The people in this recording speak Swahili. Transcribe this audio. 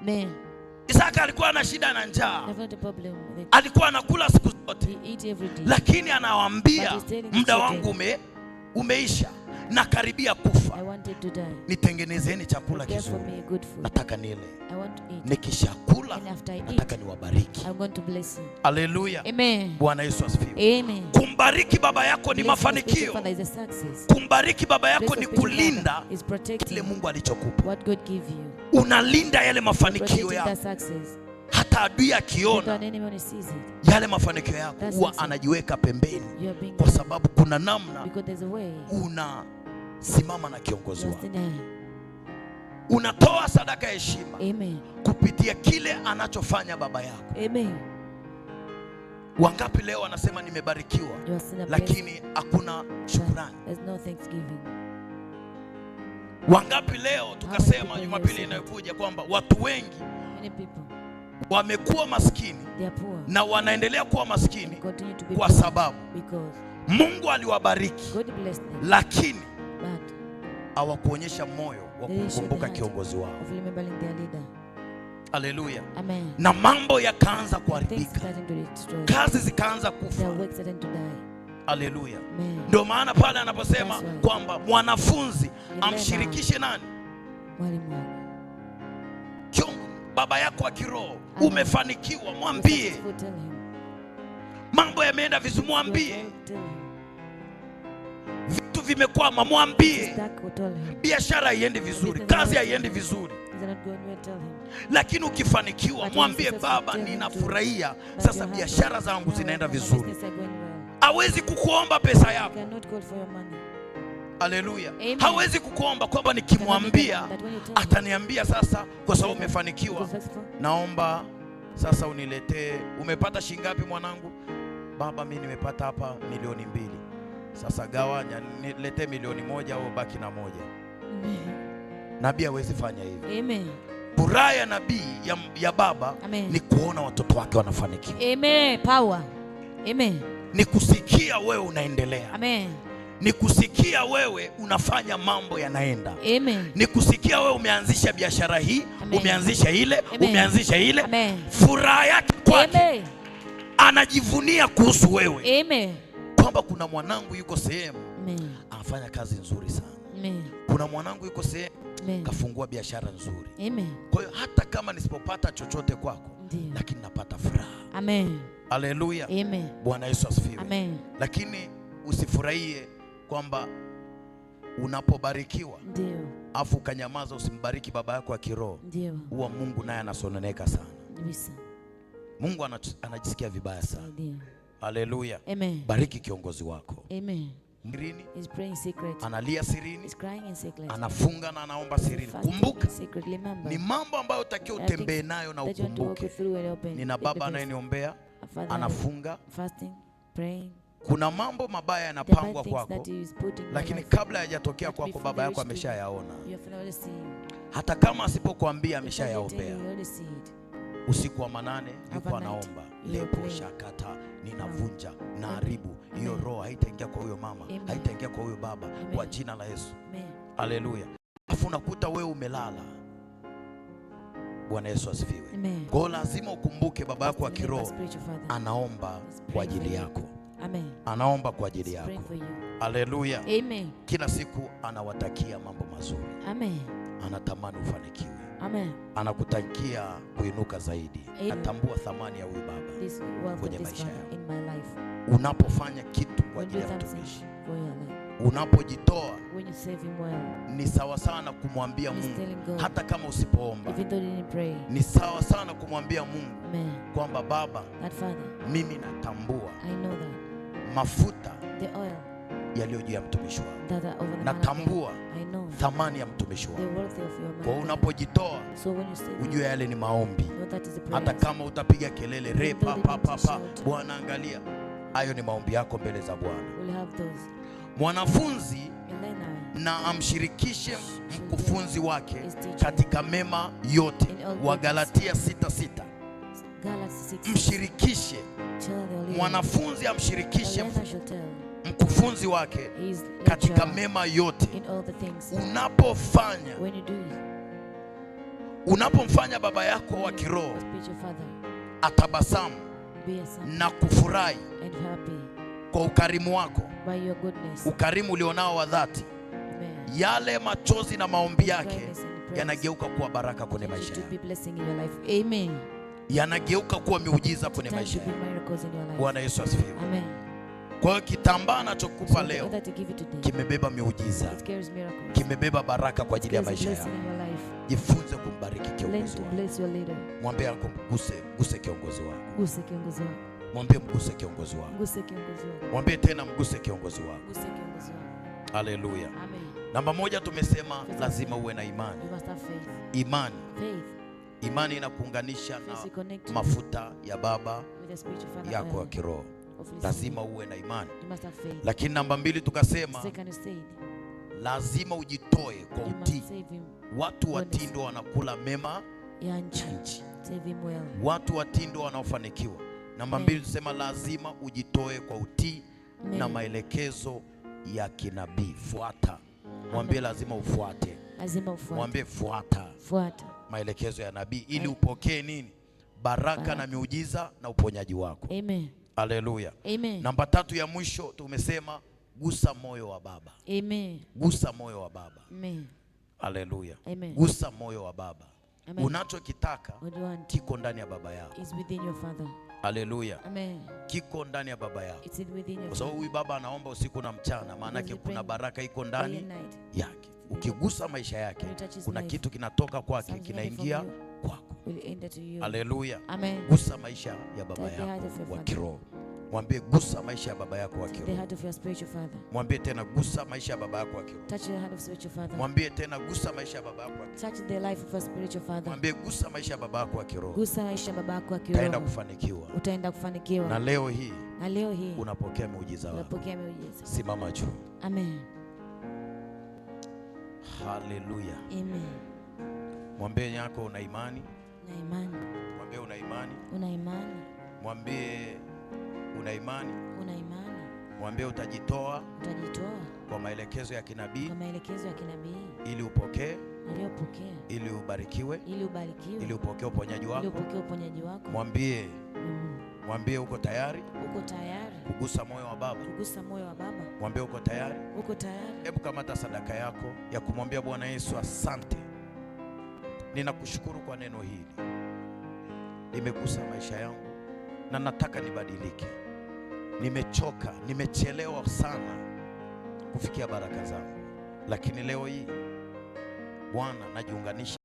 Amen. Isaka alikuwa na shida na njaa. Alikuwa anakula siku zote. Lakini anawaambia muda wangu umeisha na karibia kufa. Nitengenezeni chakula kizuri. Nataka nile. Nikishakula nataka niwabariki. Haleluya. Bwana Yesu asifiwe. Kumbariki baba yako ni mafanikio. Kumbariki baba yako ni kulinda kile Mungu alichokupa. Unalinda yale mafanikio yako. Hata adui akiona yale mafanikio yako huwa anajiweka pembeni, kwa sababu kuna namna unasimama na kiongozi wako. Unatoa sadaka ya heshima kupitia kile anachofanya baba yako. Wangapi leo wanasema nimebarikiwa, lakini hakuna shukrani? Wangapi leo tukasema Jumapili inayokuja kwamba watu wengi wamekuwa maskini na wanaendelea kuwa maskini kwa sababu Mungu aliwabariki, lakini hawakuonyesha moyo wa kukumbuka kiongozi wao. Haleluya. Na mambo yakaanza kuharibika, kazi zikaanza kufa. Haleluya. Ndio maana pale anaposema kwamba mwanafunzi amshirikishe nani? Mwalimu wake. Baba yako wa kiroho, umefanikiwa, mwambie. Mambo yameenda vizuri, mwambie. Vitu vimekwama, mwambie. Biashara haiendi vizuri, kazi haiendi vizuri, lakini ukifanikiwa mwambie, baba ninafurahia sasa biashara zangu zinaenda vizuri. Hawezi kukuomba pesa yako. Haleluya. Hawezi kukuomba kwamba nikimwambia ataniambia sasa kwa sababu umefanikiwa, naomba sasa uniletee. Umepata shilingi ngapi mwanangu? Baba mimi nimepata hapa milioni 2. Sasa gawanya, niletee milioni 1 au baki na 1. Nabii hawezi fanya hivi. Amen. Furaha ya nabii ya baba ni kuona watoto wake wanafanikiwa. Amen. Power. Amen. Ni kusikia wewe unaendelea. Amen. Ni kusikia wewe unafanya mambo yanaenda. Amen. Ni kusikia wewe umeanzisha biashara hii. Amen. Umeanzisha ile. Amen. Umeanzisha ile. Amen. Furaha yake kwake, anajivunia kuhusu wewe. Amen. Kwamba kuna mwanangu yuko sehemu anafanya kazi nzuri sana. Amen. Kuna mwanangu yuko sehemu kafungua biashara nzuri. Amen. Kwa hiyo hata kama nisipopata chochote kwako, lakini napata furaha. Amen. Haleluya. Amen. Bwana Yesu asifiwe. Amen. Lakini usifurahie kwamba unapobarikiwa afu ukanyamaza, usimbariki baba yako wa kiroho, huwa Mungu naye anasononeka sana. Mungu anajisikia vibaya sana. Haleluya. Bariki kiongozi wako. Amen. Analia sirini, anafunga na anaomba sirini. Kumbuka ni mambo ambayo utakiwa utembee nayo na ukumbuke. Nina baba anayeniombea, anafunga. Kuna mambo mabaya yanapangwa kwako, lakini kabla hayajatokea kwako baba yako ameshayaona. Hata kama asipokuambia ameshayaombea. Usiku wa manane yuko anaomba, lepo shakata, ninavunja na haribu hiyo roho, haitaingia kwa huyo mama, haitaingia kwa huyo baba, kwa jina la Yesu. Haleluya. Afu unakuta wewe umelala. Bwana Yesu asifiwe. Kwa lazima ukumbuke baba yako wa kiroho anaomba kwa ajili yako. Amen. Anaomba kwa ajili yako. Haleluya. Amen. Kila siku anawatakia mambo mazuri. Amen. Anatamani ufanikiwe. Amen. Anakutakia kuinuka zaidi. Anatambua thamani ya huyu baba kwenye maisha yako. Unapofanya kitu kwa ajili ya mtumishi, unapojitoa, ni sawa sana kumwambia Mungu, hata kama usipoomba, ni sawa sana kumwambia Mungu kwamba Baba, mimi natambua mafuta yaliyo juu ya mtumishi wako, natambua thamani ya mtumishi wako. Kwa unapojitoa, ujue yale ni maombi. Hata kama utapiga kelele repa papa, Bwana angalia, hayo ni maombi yako mbele za Bwana. Mwanafunzi na amshirikishe mkufunzi wake katika mema yote. Wagalatia 6:6. Mshirikishe mwanafunzi, amshirikishe mkufunzi wake katika mema yote. Unapofanya Unapomfanya baba yako wa kiroho atabasamu na kufurahi kwa ukarimu wako, ukarimu ulionao wa dhati, yale machozi na maombi yake yanageuka kuwa baraka kwenye maisha yako. Amen. Yanageuka kuwa miujiza kwenye maisha yako. Bwana Yesu asifiwe. Amen. Kwa hiyo kitambaa anachokupa leo kimebeba miujiza, kimebeba baraka kwa ajili ya maisha yako. Jifunze kumbariki kiongozi wako. Mwambie yako mguse kiongozi wako. Guse kiongozi wako. Mwambie mguse kiongozi wako. Guse kiongozi wako. Mwambie tena mguse kiongozi wako. Guse kiongozi wako. Haleluya. Amen. Namba moja tumesema lazima uwe na imani. You must have faith. Imani. Faith. Imani inakuunganisha na mafuta ya baba yako ya kiroho. Lazima uwe na imani. Lakini namba mbili tukasema lazima ujitoe kwa utii. Watu watii ndio wanakula mema ya nchi. Watu watii ndio wanaofanikiwa. Namba mbili tusema lazima ujitoe kwa utii na maelekezo ya kinabii. Fuata. Mwambie lazima ufuate. Mwambie fuata maelekezo ya nabii ili upokee nini? Baraka na miujiza na uponyaji wako. Amen. Haleluya. Amen. Namba tatu ya mwisho tumesema gusa moyo wa baba. Amen. Gusa moyo wa baba. Amen. Haleluya. Amen. Gusa moyo wa baba. Amen. Unachokitaka kiko ndani ya baba yako. Is within your father. Haleluya. Amen. Kiko ndani ya baba yako. It's within your. Kwa sababu huyu baba anaomba usiku na mchana, maana yake kuna baraka iko ndani yake. Ukigusa maisha yake, kuna kitu kinatoka kwake kinaingia kwako. Haleluya. Amen. Gusa maisha ya baba yako wa kiroho. Mwambie gusa maisha ya baba yako wa kiroho. Mwambie tena gusa maisha ya baba yako wa kiroho. Touch the heart of spiritual father. Mwambie tena gusa maisha ya baba yako wa kiroho. Touch the life of a spiritual father. Mwambie gusa maisha ya baba yako wa kiroho. Gusa maisha ya baba yako wa kiroho. Utaenda kufanikiwa. Utaenda kufanikiwa. Na leo hii unapokea muujiza wako. Unapokea muujiza. Simama juu. Amen. Haleluya. Amen. Mwambie yako una imani. Na imani. Mwambie una imani. Una imani. Mwambie una imani. Una imani. Mwambie utajitoa. Utajitoa kwa maelekezo ya kinabii. Kwa maelekezo ya kinabii. Ili upokee. Ili upokee. Ili ubarikiwe. Ili ubarikiwe. Ili upokee uponyaji wako. Ili upokee uponyaji wako. Mwambie. Mwambie uko tayari. Uko tayari kugusa moyo wa baba. Kugusa moyo wa baba. Mwambie uko tayari. Uko tayari. Hebu kamata sadaka yako ya kumwambia Bwana Yesu, asante. Ninakushukuru kwa neno hili. Limegusa maisha yangu na nataka nibadilike. Nimechoka, nimechelewa sana kufikia baraka zangu. Lakini leo hii Bwana najiunganisha